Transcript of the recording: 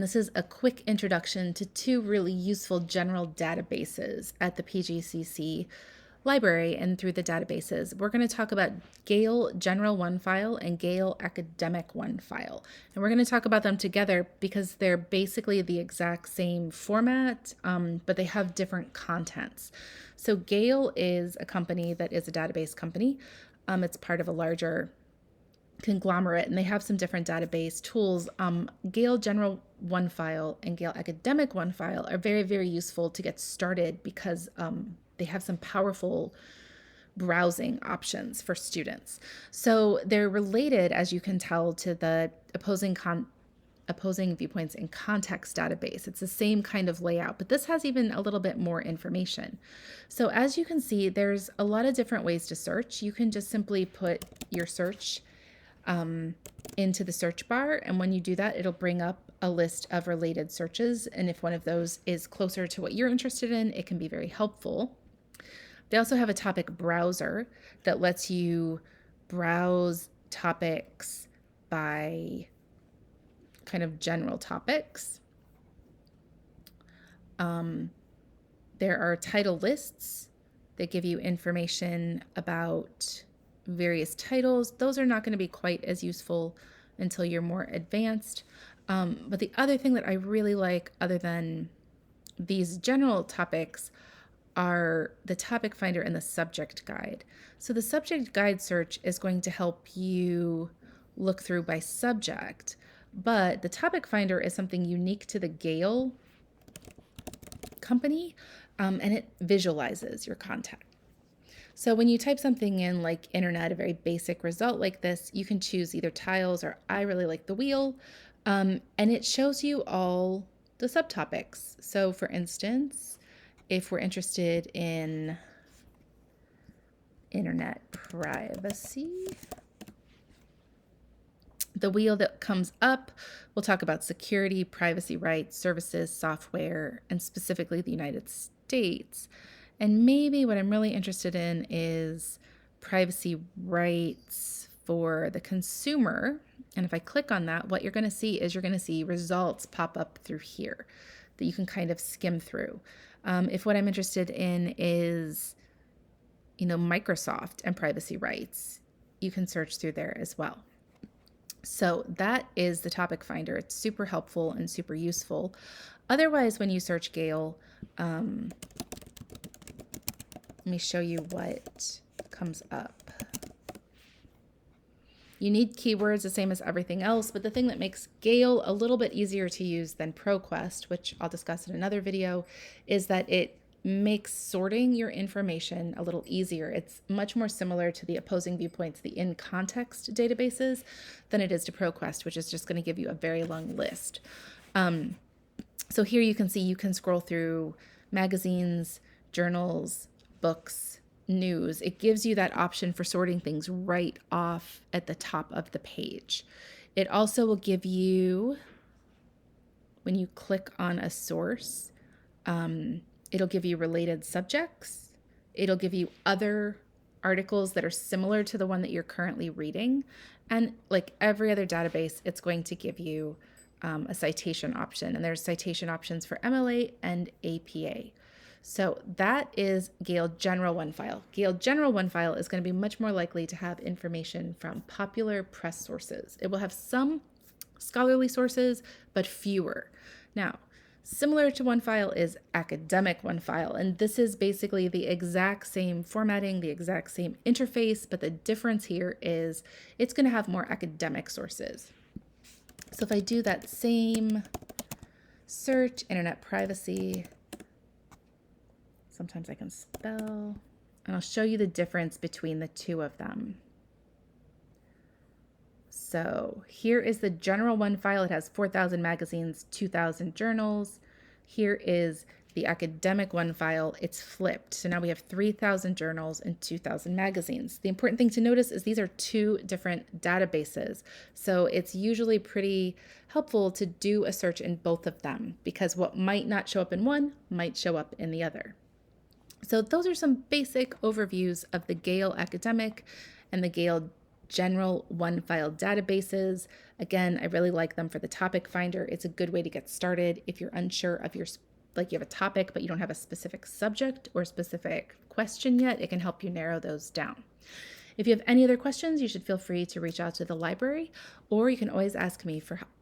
This is a quick introduction to two really useful general databases at the PGCC library and through the databases. We're going to talk about Gale General Onefile and Gale Academic Onefile. And we're going to talk about them together because they're basically the exact same format, but they have different contents. So Gale is a company that is a database company. It's part of a larger conglomerate, and they have some different database tools. Gale General Onefile and Gale Academic Onefile are very, very useful to get started because they have some powerful browsing options for students. So they're related, as you can tell, to the opposing viewpoints in context database. It's the same kind of layout, but this has even a little bit more information. So as you can see, there's a lot of different ways to search. You can just simply put your search into the search bar, and when you do that, it'll bring up a list of related searches, and if one of those is closer to what you're interested in, it can be very helpful. They also have a topic browser that lets you browse topics by kind of general topics. There are title lists that give you information about various titles. Those are not going to be quite as useful until you're more advanced. But the other thing that I really like, other than these general topics, are the topic finder and the subject guide. So the subject guide search is going to help you look through by subject, but the topic finder is something unique to the Gale company, and it visualizes your content. So when you type something in like internet, a very basic result like this, you can choose either tiles or I really like the wheel, and it shows you all the subtopics. So for instance, if we're interested in internet privacy, the wheel that comes up will talk about security, privacy rights, services, software, and specifically the United States. And maybe what I'm really interested in is privacy rights for the consumer. And if I click on that, what you're going to see is you're going to see results pop up through here that you can kind of skim through. If what I'm interested in is, Microsoft and privacy rights, you can search through there as well. So that is the topic finder. It's super helpful and super useful. Otherwise, when you search Gale, let me show you what comes up. You need keywords the same as everything else, but the thing that makes Gale a little bit easier to use than ProQuest, which I'll discuss in another video, is that it makes sorting your information a little easier. It's much more similar to the opposing viewpoints, the in-context databases, than it is to ProQuest, which is just going to give you a very long list. So here you can see you can scroll through magazines, journals, books, news. It gives you that option for sorting things right off at the top of the page. It also will give you, when you click on a source, it'll give you related subjects. It'll give you other articles that are similar to the one that you're currently reading. And like every other database, it's going to give you a citation option. And there's citation options for MLA and APA. So that is Gale General Onefile. Gale General Onefile is going to be much more likely to have information from popular press sources. It will have some scholarly sources, but fewer. Now, similar to Onefile is Academic Onefile, and this is basically the exact same formatting, the exact same interface, but the difference here is it's going to have more academic sources. So if I do that same search, internet privacy, sometimes I can spell, and I'll show you the difference between the two of them. So here is the general Onefile. It has 4,000 magazines, 2,000 journals. Here is the academic Onefile. It's flipped. So now we have 3,000 journals and 2,000 magazines. The important thing to notice is these are two different databases. So it's usually pretty helpful to do a search in both of them because what might not show up in one might show up in the other. So those are some basic overviews of the Gale Academic and the Gale general Onefile databases. Again, I really like them for the topic finder. It's a good way to get started if you're unsure of like you have a topic, but you don't have a specific subject or specific question yet. It can help you narrow those down. If you have any other questions, you should feel free to reach out to the library, or you can always ask me for help.